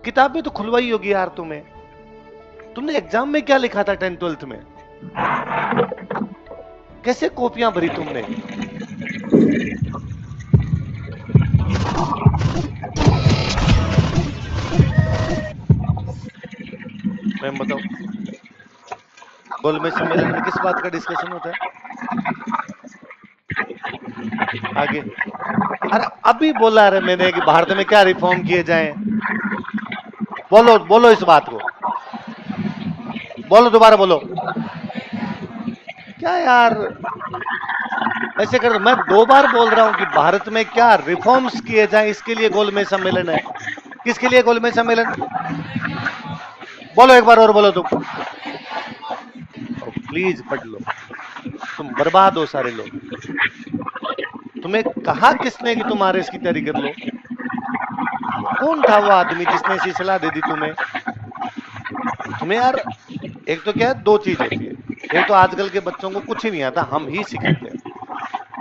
किताबें तो खुलवाई होगी यार तुम्हें। तुमने एग्जाम में क्या लिखा था 10th 12th में? कैसे कॉपियां भरी तुमने? मैम बताओ, गोलमेज सम्मेलन में किस बात का डिस्कशन होता है? आगे। अरे अभी बोला रे मैंने कि भारत में क्या रिफॉर्म किए जाएं। बोलो बोलो इस बात को, बोलो दोबारा बोलो। क्या यार ऐसे कर, मैं 2 बार बोल रहा हूं कि भारत में क्या रिफॉर्म्स किए जाएं, इसके लिए गोलमेज सम्मेलन है। किसके लिए गोलमेज सम्मेलन? बोलो एक बार और बोलो तुम। प्लीज पढ़ लो, तुम बर्बाद हो सारे लोग। तुम्हें कहा किसने कि तुम आरएस की तैयारी कर लो? कौन था वो आदमी जिसने ऐसी सलाह दे दी तुम्हें? तुम्हें यार, एक तो क्या है, दो चीज होती है। एक तो आजकल के बच्चों को कुछ ही नहीं आता, हम ही सिखाते हैं,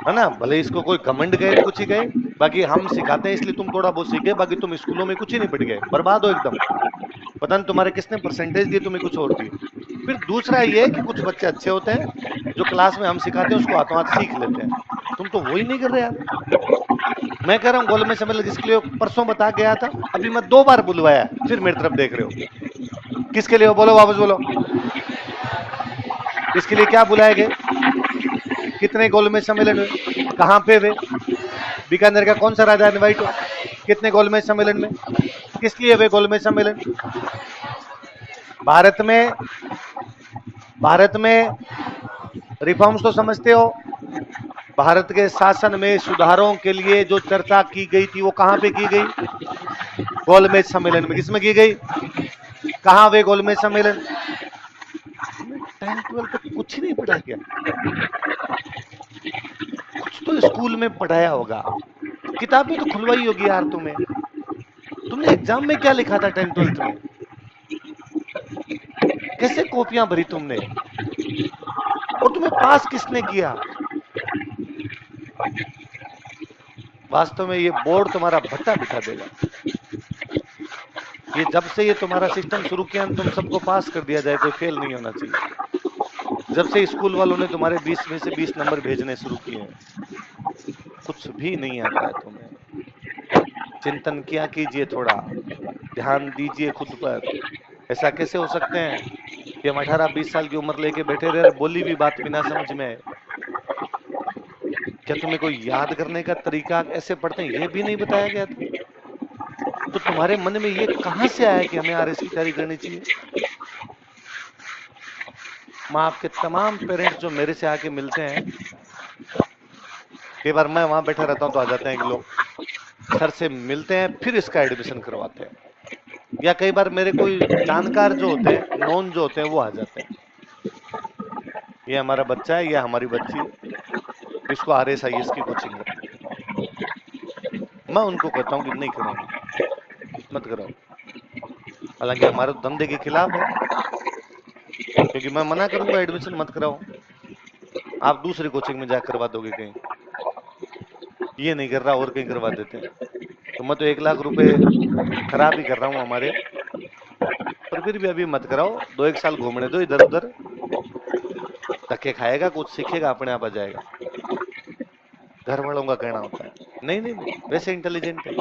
है ना। भले इसको कोई घमंड गए तो कुछ ही गए, बाकी हम सिखाते हैं, इसलिए तुम थोड़ा बहुत सीखे, बाकी तुम स्कूलों में कुछ ही नहीं पढ़ गए, बर्बाद हो एकदम। पता नहीं तुम्हारे किसने परसेंटेज दिए, तुम्हें कुछ और दिए। फिर दूसरा ये है कि कुछ बच्चे अच्छे होते हैं, जो क्लास में हम सिखाते हैं उसको हाथों हाथ सीख लेते हैं। तुम तो वही नहीं कर रहे यार। मैं कह रहा हूं गोलमेज सम्मेलन जिसके लिए परसों बता गया था, अभी मैं 2 बार बुलवाया, फिर मेरी तरफ देख रहे हो। किसके लिए हो? बोलो, वापस बोलो। इसके लिए क्या बुलाए गए? कितने गोलमेज सम्मेलन हुए? कहां पे हुए? बीकानेर का कौन सा राजा इनवाइट हो? कितने गोलमेज सम्मेलन में? किस लिए हुए गोलमेज सम्मेलन? भारत में, भारत में रिफॉर्म्स तो समझते हो। भारत के शासन में सुधारों के लिए जो चर्चा की गई थी वो कहां पे की गई? गोलमेज सम्मेलन में। किसमें की गई? कहां हुए गोलमेज सम्मेलन? 10th 12th तक कुछ नहीं पढ़ा गया? कुछ तो स्कूल में पढ़ाया होगा, किताबें तो खुलवाई होगी यार तुम्हें। तुमने एग्जाम में क्या लिखा था 10th 12th में? कैसे कॉपियां भरी तुमने? और तुम्हें पास किसने किया? वास्तव में ये बोर्ड तुम्हारा भट्टा बिठा देगा। ये जब से ये तुम्हारा सिस्टम शुरू किया, तुम सबको पास कर दिया जाए, कोई फेल नहीं होना चाहिए। जब से स्कूल वालों ने तुम्हारे 20 में से 20 नंबर भेजने शुरू किए हैं, कुछ भी नहीं आता है तुम्हें। चिंतन किया कीजिए, थोड़ा ध्यान दीजिए खुद पर। ऐसा कैसे हो सकते हैं कि हम 18-20 साल की उम्र लेके बैठे रहे और बोली भी बात बिना समझ में आए? क्या तुम्हें कोई याद करने का तरीका ऐसे पढ़ते हैं ये भी नहीं बताया गया था? तो तुम्हारे मन में ये कहां से आया कि हमें आरएस की तैयारी करनी चाहिए? मैं आपके तमाम पेरेंट्स जो मेरे से आके मिलते हैं, कई बार मैं वहां बैठा रहता हूं तो आ जाते हैं कि लोग सर से मिलते हैं फिर इसका एडमिशन करवाते हैं, या कई बार मेरे कोई जानकार जो होते हैं, नॉन जो होते हैं, वो आ जाते हैं, ये हमारा बच्चा है, ये हमारी बच्ची है, इसको आरएस आईएएस की कोचिंग कराओ। मैं उनको कहता हूं कि नहीं कराऊंगा, मत कराओ। हालांकि हमारे धंधे के खिलाफ है, क्योंकि मैं मना करूंगा एडमिशन मत कराओ, आप दूसरी कोचिंग में जाकर करवा दोगे कहीं, ये नहीं कर रहा और कहीं करवा देते हैं। तो मैं तो 1 लाख रुपए खराब ही कर रहा हूं हमारे, पर फिर भी अभी मत कराओ, 2-1 साल घूमने दो इधर उधर, धक्के खाएगा, कुछ सीखेगा, अपने आप आ जाएगा। घर वालों का कहना होता है नहीं नहीं नहीं, वैसे इंटेलिजेंट है।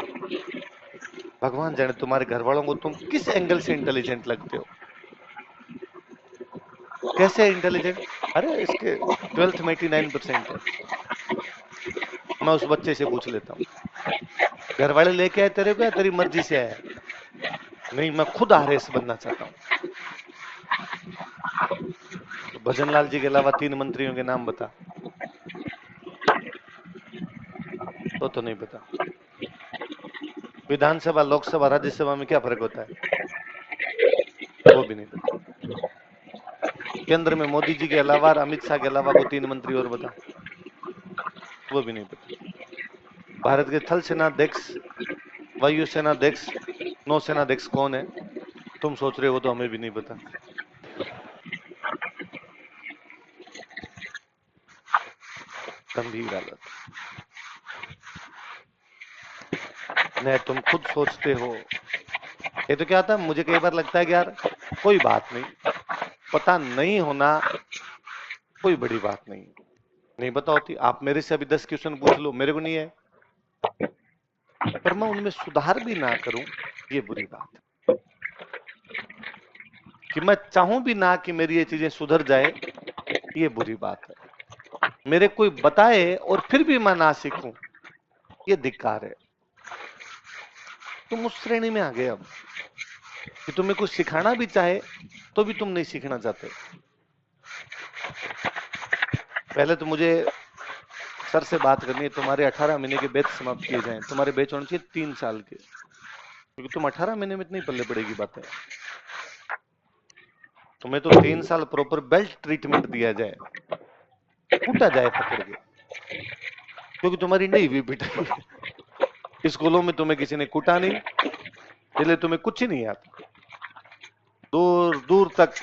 भगवान जाने तुम्हारे घर वालों को तुम किस एंगल से इंटेलिजेंट लगते हो, कैसे इंटेलिजेंट? अरे इसके 12th में 89% है। मैं उस बच्चे से पूछ लेता हूँ, घर वाले लेके आए तेरे को या तेरी मर्जी से आया? नहीं, मैं खुद आरएस बनना चाहता हूँ। तो भजन लाल जी के अलावा 3 मंत्रियों के नाम बता। तो नहीं पता। विधानसभा, लोकसभा, राज्यसभा में क्या फर्क होता है? वो भी नहीं पता। केंद्र में मोदी जी के अलावा, अमित शाह के अलावा कोई 3 मंत्री और बता। वो भी नहीं पता। भारत के थल सेनाध्यक्ष, वायुसेना अध्यक्ष, नौसेना अध्यक्ष कौन है? तुम सोच रहे हो तो हमें भी नहीं पता। गंभीर हालत। नहीं तुम खुद सोचते हो ये तो क्या होता है, मुझे कई बार लगता है कि यार कोई बात नहीं, पता नहीं होना कोई बड़ी बात नहीं, नहीं पता होती। आप मेरे से अभी 10 क्वेश्चन पूछ लो, मेरे को नहीं है, पर मैं उनमें सुधार भी ना करूं, ये बुरी बात है। कि मैं चाहूं भी ना कि मेरी ये चीजें सुधर जाए, ये बुरी बात है। मेरे कोई बताए और फिर भी मैं ना सीखूं, ये धिक्कार है। तुम उस श्रेणी में आ गए अब कि तुम्हें कुछ सिखाना भी चाहे तो भी तुम नहीं सीखना चाहते। पहले तो मुझे सर से बात करनी है, तुम्हारे 18 महीने के बैच समाप्त किए जाएं। तुम्हारे बैच होने चाहिए 3 साल के, क्योंकि तुम 18 महीने में इतनी पल्ले पड़ेगी बातें। तुम्हें तो 3 साल प्रॉपर बेल्ट ट्रीटमेंट दिया जाए, कूटा जाए पकड़ के, क्योंकि तुम्हारी नहीं हुई पिटाई। स्कूलों में तुम्हें किसी ने कूटा नहीं, इसलिए तुम्हें कुछ ही नहीं आता। दूर दूर तक,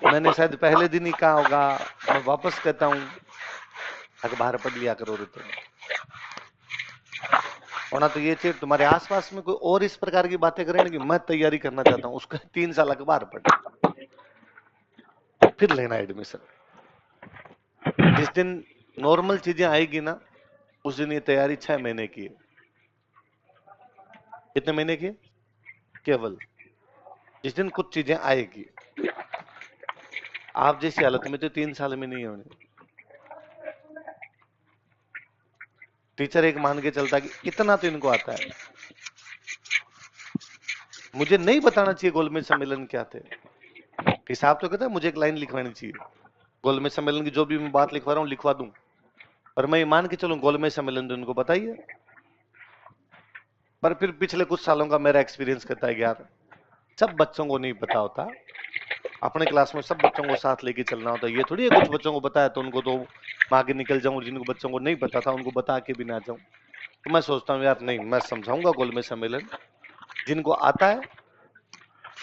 मैंने शायद पहले दिन ही कहा होगा, मैं वापस कहता हूं, अखबार पढ़ लिया करो रे तुम। होना तो ये चाहिए तुम्हारे आसपास में कोई और इस प्रकार की बातें करें कि मैं तैयारी करना चाहता हूं, उसका 3 साल अखबार पढ़, फिर लेना एडमिशन। जिस दिन नॉर्मल चीजें आएगी ना, उस दिन ये तैयारी 6 महीने की है। कितने महीने की? केवल। जिस दिन कुछ चीजें आएगी, आप जैसी हालत में तो 3 साल में नहीं होने। टीचर एक मान के चलता कि इतना तो इनको आता है। मुझे नहीं बताना चाहिए गोलमेज सम्मेलन क्या थे, हिसाब तो कहता है मुझे एक लाइन लिखवानी चाहिए, गोलमेज सम्मेलन की जो भी मैं बात लिखवा रहा हूं लिखवा दूं, पर मैं मान के चलूं गोलमेज सम्मेलन तो उनको बताइए। पर फिर पिछले कुछ सालों का मेरा एक्सपीरियंस कहता है कि यार सब बच्चों को नहीं पता होता, अपने क्लास में सब बच्चों को साथ लेके चलना होता है। ये थोड़ी है कुछ बच्चों को पता है तो उनको तो मैं आगे निकल जाऊं, जिनको बच्चों को नहीं पता था उनको बता के भी ना जाऊं। तो मैं सोचता हूँ यार नहीं, मैं समझाऊंगा गोलमेज सम्मेलन, जिनको आता है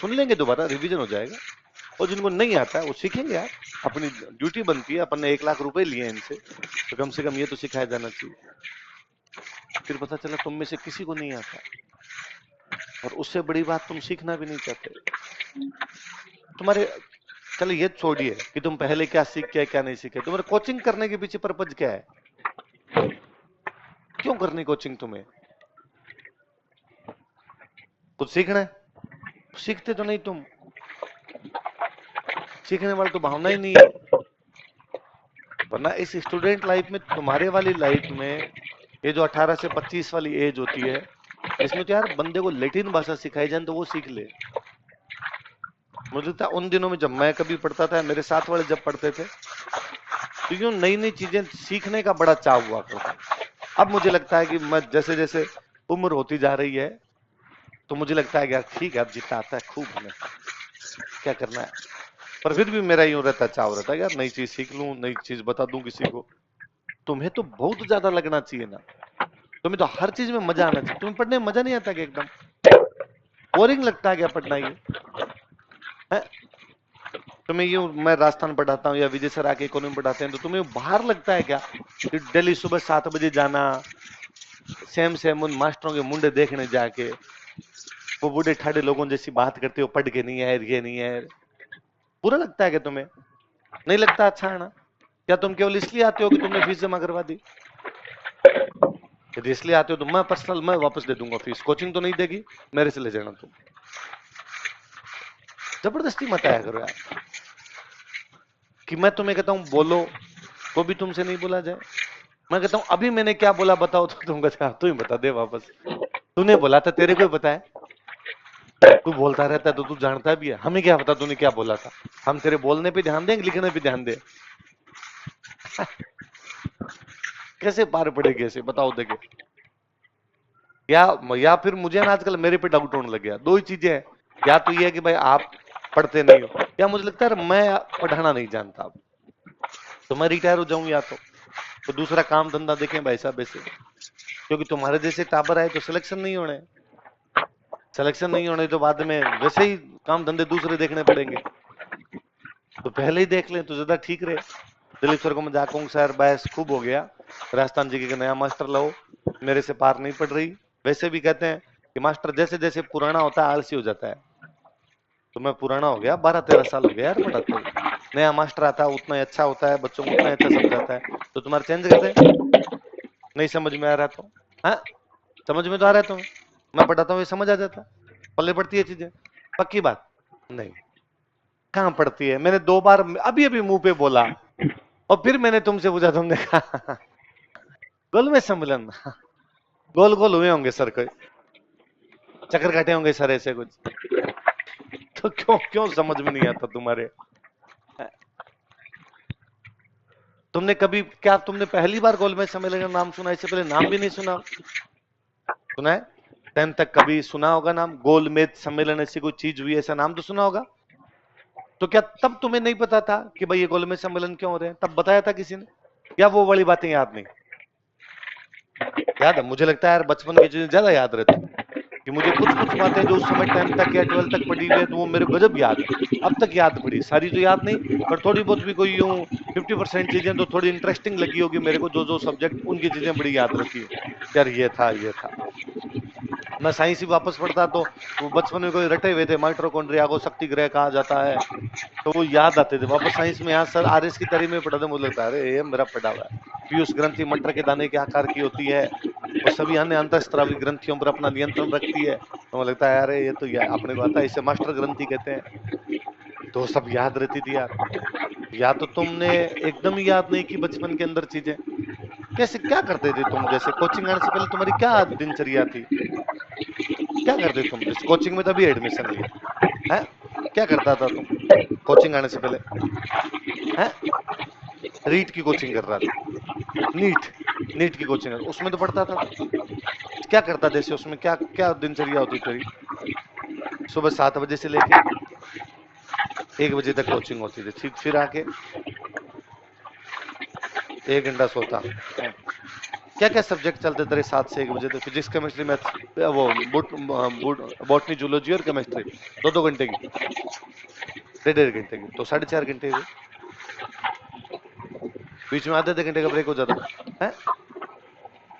सुन लेंगे, दोबारा रिवीजन हो जाएगा, और जिनको नहीं आता है वो सीखेंगे। यार अपनी ड्यूटी बनती है, अपन ने 1 लाख रुपए लिए इनसे, तो कम से कम ये तो सिखाया जाना चाहिए। फिर पता चला तुम में से किसी को नहीं आता, और उससे बड़ी बात तुम सीखना भी नहीं चाहते। तुम्हारे, चलो ये छोड़िए कि तुम पहले क्या सीख के क्या नहीं सीखे, तुम्हारे कोचिंग करने के पीछे पर्पज क्या है? क्यों करनी कोचिंग तुम्हें? कुछ सीखना है, सीखते तो नहीं तुम, सीखने वाली तो भावना ही नहीं है। वरना इस स्टूडेंट लाइफ में, तुम्हारे वाली लाइफ में, ये जो 18 से 25 वाली एज होती है, इसमें तो यार बंदे को लैटिन भाषा सिखाई जाए तो वो सीख ले। मुझे लगता है उन दिनों में जब मैं कभी पढ़ता था, मेरे साथ वाले जब पढ़ते थे, तो यूं नई नई चीजें सीखने का बड़ा चाव हुआ करता। अब मुझे लगता है कि मैं जैसे जैसे उम्र होती जा रही है, तो मुझे लगता है कि यार ठीक है, अब जितना आता है खूब, हमें क्या करना है। पर फिर भी मेरा यूं रहता, चाव रहता है यार नई चीज सीख लूं, नई चीज बता दूं किसी को। तुम्हें तो बहुत ज्यादा लगना चाहिए ना, तुम्हें तो हर चीज में मजा आना चाहिए। तुम्हें पढ़ने में मजा नहीं आता कि एकदम बोरिंग लगता है क्या पढ़ना? ये है तुम्हें, यूं मैं राजस्थान पढ़ाता हूँ या विजय सर आके इकोनॉमी पढ़ाते हैं, तो तुम्हें बाहर लगता है क्या कि डेली सुबह 7 बजे जाना, सेम सेम उन मास्टरों के मुंडे देखने जाके, वो बूढ़े ठाडे लोगों जैसी बात करते हो, पढ़ के नहीं है ये नहीं है, बुरा लगता है क्या तुम्हें? नहीं लगता? अच्छा है ना। क्या तुम केवल इसलिए आते हो कि तुमने फीस जमा करवा दी? यदि इसलिए आते हो तो मैं पर्सनल मैं वापस दे दूंगा फीस, कोचिंग तो नहीं देगी, मेरे से ले जाना तुम। जबरदस्ती मत आया करो यार, कि मैं तुम्हें कहता हूं बोलो तो भी तुमसे नहीं बोला जाए। मैं कहता हूं अभी मैंने क्या बोला बताओ, तो तुम कहते तू ही बता दे वापस, तूने बोला था, तेरे को ही पता है, तू बोलता रहता है तो तू जानता भी है, हमें क्या पता तूने क्या बोला था। हम तेरे बोलने पे ध्यान दें, लिखने पे ध्यान दे? कैसे पार पड़ेगी ऐसे, बताओ देखे। या फिर मुझे ना आजकल मेरे पे डाउट होने लग गया। दो ही चीजें हैं, या तो ये है कि भाई आप पढ़ते नहीं हो, या मुझे लगता है मैं पढ़ाना नहीं जानता, तो मैं रिटायर हो जाऊं, या तो दूसरा काम धंधा देखें भाई साहब ऐसे। क्योंकि तुम्हारे जैसे टाबर आए तो सिलेक्शन नहीं होने, सिलेक्शन नहीं होने तो बाद में वैसे ही काम धंधे दूसरे देखने पड़ेंगे, तो पहले ही देख लें तो ज्यादा ठीक रहे। दिलीप सर को मैं जाकर कहूँ सर बहस खूब हो गया, राजस्थान जी के नया मास्टर लाओ, मेरे से पार नहीं पड़ रही। वैसे भी कहते हैं कि मास्टर जैसे जैसे पुराना होता है आलसी हो जाता है। तो मैं पुराना हो गया, 12-13 साल हो गया यार पढ़ाते हुए। नया मास्टर आता है उतना ही अच्छा होता है, बच्चों को उतना ही अच्छा समझाता है। तो तुम्हारा चेंज कर दे, नहीं समझ में आ रहा तो? हाँ, समझ में तो आ रहा है तुम्हें, मैं पढ़ाता हूँ ये समझ आ जाता है, पल्ले पड़ती है चीजें। पक्की बात नहीं, कहाँ पड़ती है? मैंने 2 बार अभी अभी मुंह पे बोला, और फिर मैंने तुमसे पूछा, तुमने कहा गोल में सम्मेलन। गोल गोल हुए होंगे सर, कोई चक्कर काटे होंगे सर ऐसे कुछ। तो क्यों क्यों समझ में नहीं आता तुम्हारे? तुमने कभी, क्या तुमने पहली बार गोलमेज सम्मेलन का नाम सुना? इससे पहले नाम भी नहीं सुना? सुना है 10 तक कभी सुना होगा नाम? गोलमेज सम्मेलन ऐसी कोई चीज हुई, ऐसा नाम तो सुना होगा। तो क्या तब तुम्हें नहीं पता था कि भाई ये गोलमेज सम्मेलन क्यों हो रहे हैं? तब बताया था किसी ने? या वो वाली बातें याद नहीं? याद है, मुझे लगता है यार बचपन की चीजें ज्यादा याद रहती, कि मुझे कुछ कुछ बातें जो उस समय 10 तक या 12 तक पढ़ी हुई है, तो वो मेरे को गजब याद है। अब तक याद पड़ी, सारी तो याद नहीं, पर थोड़ी बहुत भी कोई यूं 50% चीजें तो थोड़ी इंटरेस्टिंग लगी होगी मेरे को, जो जो सब्जेक्ट उनकी चीजें बड़ी याद रहती है। यार ये था, ये था। मैं साइंस ही वापस पढ़ता तो वो बचपन में कोई रटे हुए थे, माइटोकॉन्ड्रिया को शक्ति ग्रह कहा जाता है, तो वो याद आते थे वापस साइंस में। यहाँ सर आरएस की तरी में पढ़ा था, मुझे लगता है अरे ये मेरा पढ़ा हुआ है। पीयूष ग्रंथि मटर के दाने के आकार की होती है, और सभी अन्य अंतःस्रावी ग्रंथियों पर अपना नियंत्रण रखती है। तो मुझे लगता है यार ये तो अपने को आता है, इसे मास्टर ग्रंथि कहते हैं। तो सब याद रहती थी यार। या तो तुमने एकदम ही याद नहीं की बचपन के अंदर चीजें। कैसे, क्या करते थे तुम? जैसे कोचिंग आने से पहले तुम्हारी क्या दिनचर्या थी? क्या करते तुम? जैसे कोचिंग में तभी एडमिशन लिया है, क्या करता था तुम कोचिंग आने से पहले? है, रीट की कोचिंग कर रहा था? नीट, नीट की कोचिंग उसमें तो पढ़ता था तू। क्या करता जैसे उसमें, क्या क्या दिनचर्या होती तेरी? सुबह 7 बजे से लेके 1 बजे तक कोचिंग होती थी, ठीक, फिर आके 1 घंटा सोता। क्या क्या सब्जेक्ट चलते तेरे 7 से 1 बजे तक? फिजिक्स, केमिस्ट्री, मैथ्स, वो बॉटनी, जूलॉजी और केमिस्ट्री 2-2 घंटे की, 1.5-1.5 घंटे की, तो 4.5 घंटे हुए। बीच में आधे घंटे का ब्रेक हो जाता है,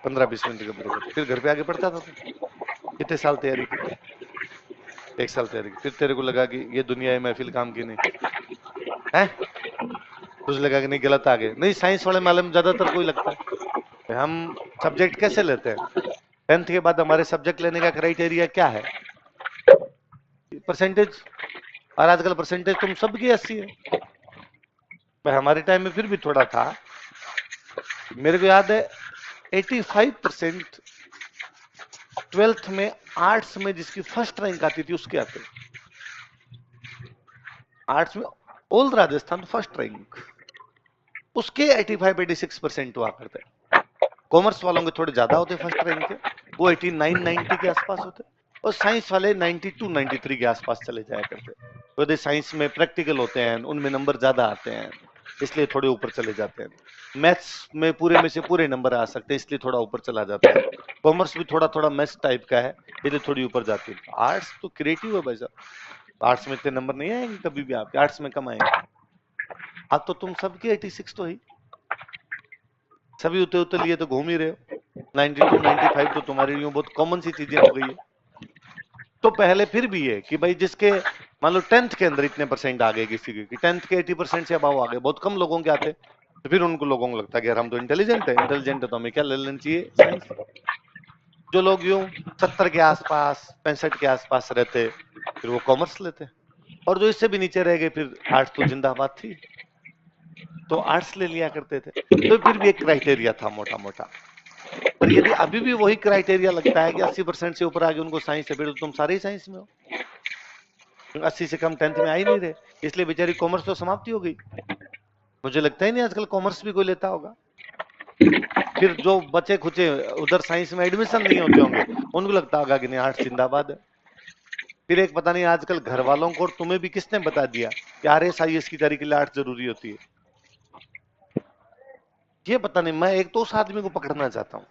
15-20 मिनट का ब्रेक होता, फिर घर पे आके पढ़ता था तू। कितने साल तैयारी की? 1 साल तैयारी की, फिर तेरे को लगा कि ये दुनिया है, महफिल काम की नहीं है? तुझे लगा कि नहीं, गलत आ गए? नहीं, साइंस वाले मालूम ज्यादातर कोई लगता है। हम सब्जेक्ट कैसे लेते हैं? 10th के बाद हमारे सब्जेक्ट लेने का क्राइटेरिया क्या है? परसेंटेज। और आजकल परसेंटेज तुम सबकी 80 है, पर हमारे टाइम में फिर भी थोड़ा था। मेरे को याद है 85% 12th में आर्ट्स में जिसकी फर्स्ट रैंक आती थी उसके आते। आर्ट्स में ऑल राजस्थान फर्स्ट रैंक, उसके 85-86% हुआ करते। कॉमर्स वालों के थोड़े ज्यादा होते फर्स्ट रैंक के, वो 89-90 के आसपास होते, और साइंस वाले 92-93 के आसपास चले जाया करते। तो साइंस में प्रैक्टिकल होते हैं, उनमें नंबर ज्यादा आते हैं, इसलिए थोड़े ऊपर चले जाते हैं। मैथ्स में पूरे में से पूरे नंबर आ सकते हैं, इसलिए थोड़ा ऊपर चला जाता है। कॉमर्स भी थोड़ा थोड़ा मैथ्स टाइप का है, इसलिए थोड़ी ऊपर जाती है। आर्ट्स तो क्रिएटिव है भाई साहब, आर्ट्स में इतने नंबर नहीं आएंगे कभी भी, आपके आर्ट्स में कम आएंगे। अब तो तुम सबके 86 तो ही, सभी उते उते लिए तो घूम ही रहे हो। 92-95 तो तुम्हारे लिए बहुत कॉमन सी चीजें हो गई है। तो पहले फिर भी है कि भाई जिसके मान लो 10th के अंदर इतने परसेंट आ गए किसी की, 10th के 80% से अबाव आ गए, बहुत कम लोगों के आते, तो फिर उनको लोगों को लगता है कि यार हम तो इंटेलिजेंट है, इंटेलिजेंट है तो हमें क्या ले लेना चाहिए, साइंस। जो लोग यूं 70 के आसपास, 65 के आसपास रहते, फिर वो कॉमर्स लेते, और जो इससे भी नीचे रह गए फिर आर्ट्स तो जिंदाबाद थी, तो आर्ट्स ले लिया करते थे। तो फिर भी एक क्राइटेरिया था मोटा मोटा। पर यदि अभी भी वही क्राइटेरिया लगता है कि 80% से ऊपर आ गए उनको साइंस है, फिर तो तुम सारे ही साइंस में हो। 80 से कम 10th में आ ही नहीं रहे, इसलिए बेचारी कॉमर्स तो समाप्ति हो गई। मुझे लगता ही नहीं आजकल कॉमर्स भी कोई लेता होगा। फिर जो बचे खुचे उधर साइंस में एडमिशन नहीं होते होंगे, उनको लगता होगा कि नहीं आर्ट्स जिंदाबाद है। फिर एक पता नहीं आजकल घर वालों को और तुम्हें भी किसने बता दिया कि RS-IS की तैयारी के लिए आर्ट्स जरूरी होती है। ये पता नहीं, मैं एक तो उस आदमी को पकड़ना चाहता हूं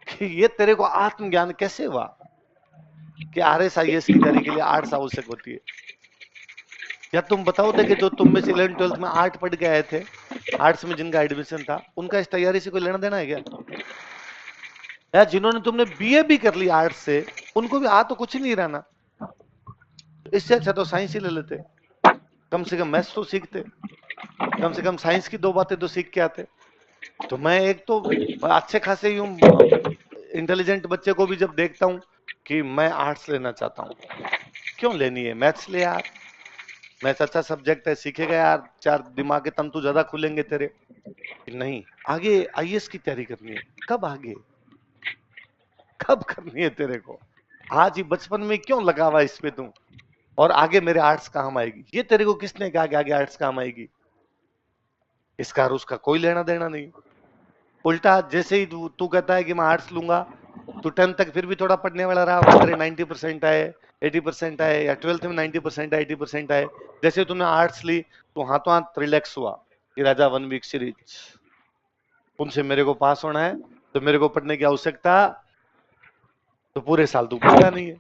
कि ये तेरे को आत्मज्ञान कैसे हुआ कि RS-IS की तैयारी के लिए आर्ट्स आवश्यक होती है। या तुम बताओ थे कि जो तुम में से 11th-12th में आर्ट पढ़ के आए थे, आर्ट्स में जिनका एडमिशन था, उनका इस तैयारी से कोई लेना देना है क्या? या जिन्होंने तुमने BA भी कर ली आर्ट्स से, उनको भी आ तो कुछ नहीं रहा ना, इससे अच्छा तो साइंस ही ले लेते, कम से कम मैथ्स तो सीखते, कम से कम साइंस की दो बातें तो सीख के आते। तो मैं एक तो अच्छे खासे यूं इंटेलिजेंट बच्चे को भी जब देखता हूं कि मैं आर्ट्स लेना चाहता हूं, क्यों लेनी है, मैथ्स ले यार, मैथ्स अच्छा सब्जेक्ट है, सीखेगा यार, चार दिमाग के तंतु ज्यादा खुलेंगे तेरे। नहीं, आगे आईएएस की तैयारी करनी है, कब आगे, कब करनी है तेरे को, आज ही बचपन में क्यों लगा हुआ इस पे तू, और आगे मेरे आर्ट्स काम आएगी, ये तेरे को किसने कहा कि आगे आर्ट्स काम आएगी, इसका और उसका कोई लेना देना नहीं। उल्टा जैसे ही तू कहता है कि मैं आर्ट्स लूंगा, तो 10 तक फिर भी थोड़ा पढ़ने वाला रहा होगा, तेरे 90% आए, 80% आए, या 12th में 90% आए, 80% आए, जैसे तूने आर्ट्स ली तो हाथों हाथ रिलैक्स हुआ कि राजा 1 वीक सीरीज, उनसे मेरे को पास होना है, तो मेरे को पढ़ने की आवश्यकता, तो पूरे साल तू पढ़ता नहीं है,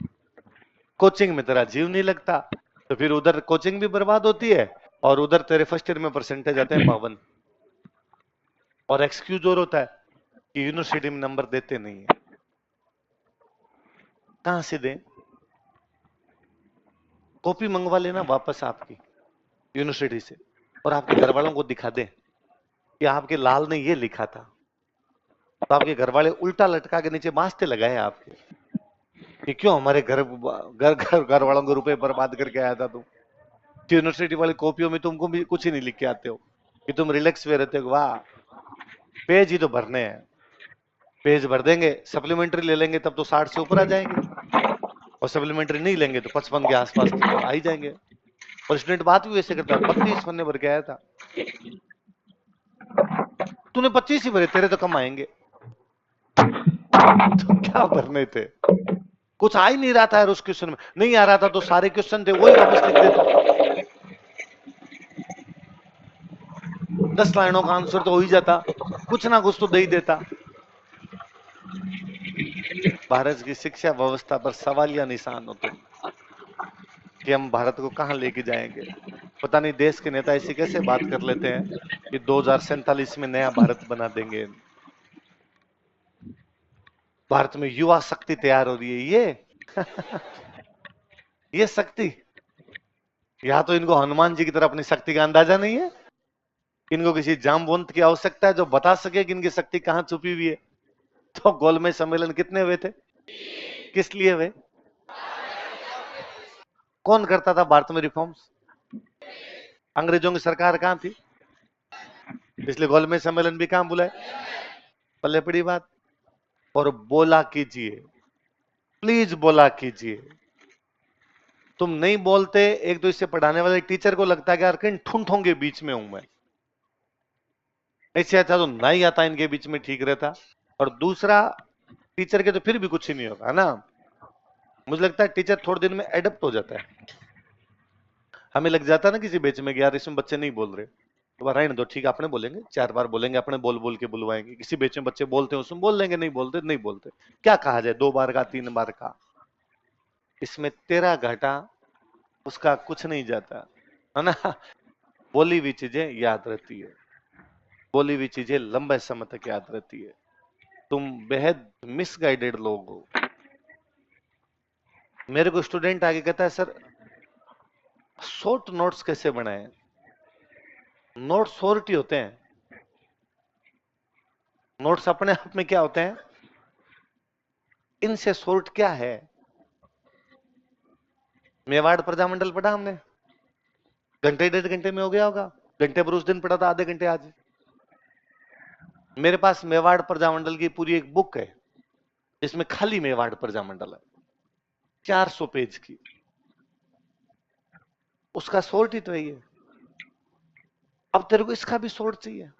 कोचिंग में तेरा जीव नहीं लगता, तो फिर उधर कोचिंग भी बर्बाद होती है, और उधर तेरे फर्स्ट ईयर में परसेंटेज आते हैं 52, और एक्सक्यूज और होता है कि यूनिवर्सिटी में नंबर देते नहीं है। कहां से दें, कॉपी मंगवा लेना वापस आपकी यूनिवर्सिटी से, और आपके घर वालों को दिखा दें कि आपके लाल ने ये लिखा था, तो आपके घर वाले उल्टा लटका के नीचे बांसते लगाए आपके कि क्यों हमारे घर घर घर घर वालों को रुपए बर्बाद करके आया था तू, यूनिवर्सिटी वाली कॉपियों में तुमको भी कुछ ही नहीं लिख के आते हो कि तुम रिलैक्स हुए रहते हो, वाह, पेज ही तो भरने हैं, पेज भर देंगे, सप्लीमेंट्री ले लेंगे तब तो 60 से ऊपर आ जाएंगे, और सप्लीमेंट्री नहीं लेंगे तो 55 के आसपास तो आ ही जाएंगे। और स्टूडेंट बात भी वैसे करता है, 32 पन्ने भर के आया था, तूने 25 ही भरे, तेरे तो कम आएंगे, तो क्या भरने थे, कुछ आ ही नहीं रहा था यार उस क्वेश्चन में, नहीं आ रहा था तो सारे क्वेश्चन थे वही वापस लिख देता, 10 लाइनों का आंसर तो हो ही जाता, कुछ ना कुछ तो दे ही देता। भारत की शिक्षा व्यवस्था पर सवालिया निशान हो तुम, कि हम भारत को कहां लेके जाएंगे। पता नहीं देश के नेता ऐसी कैसे बात कर लेते हैं कि 2047 में नया भारत बना देंगे, भारत में युवा शक्ति तैयार हो रही है, ये शक्ति, या तो इनको हनुमान जी की तरह अपनी शक्ति का अंदाजा नहीं है, इनको किसी जामवंत की आवश्यकता है जो बता सके कि इनकी शक्ति कहां छुपी हुई है। तो गोलमेज सम्मेलन कितने हुए थे, किस लिए हुए, कौन करता था भारत में रिफॉर्म्स, अंग्रेजों की सरकार कहां थी, इसलिए गोलमेज सम्मेलन भी कहां बुलाए, पल्ले पड़ी बात। और बोला कीजिए, प्लीज बोला कीजिए, तुम नहीं बोलते, एक तो इससे पढ़ाने वाले टीचर को लगता है कि यार कहीं ठुंठों के बीच में हूं मैं, इससे अच्छा तो ना ही आता इनके बीच में ठीक रहता, और दूसरा टीचर के तो फिर भी कुछ ही नहीं होगा ना, मुझे लगता है टीचर थोड़े दिन में एडप्ट हो जाता है, हमें लग जाता है ना किसी बेच में कि यार इसमें बच्चे नहीं बोल रहे, तो रहने दो, ठीक है अपने बोलेंगे, 4 बार बोलेंगे, अपने बोल बोल के बुलवाएंगे, किसी बेच में बच्चे बोलते हैं उसमें बोल लेंगे, नहीं बोलते नहीं बोलते, क्या कहा जाए, 2 बार का 3 बार का, इसमें तेरा घाटा, उसका कुछ नहीं जाता, है ना, बोली हुई चीजें याद रहती है, बोली हुई चीजें लंबे समय तक याद रहती है, तुम बेहद मिसगाइडेड लोग हो। मेरे को स्टूडेंट आगे कहता है सर शॉर्ट नोट्स कैसे बनाए, नोट्स शॉर्ट ही होते हैं, नोट्स अपने आप में क्या होते हैं, इनसे शॉर्ट क्या है, मेवाड़ प्रजामंडल पढ़ा हमने, घंटे 1.5 घंटे में हो गया होगा, घंटे पर उस दिन पढ़ा था, आधे घंटे आज। मेरे पास मेवाड़ प्रजामंडल की पूरी एक बुक है जिसमें खाली मेवाड़ प्रजामंडल है, 400 पेज की, उसका शॉर्ट ही तो है ये, अब तेरे को इसका भी शॉर्ट चाहिए,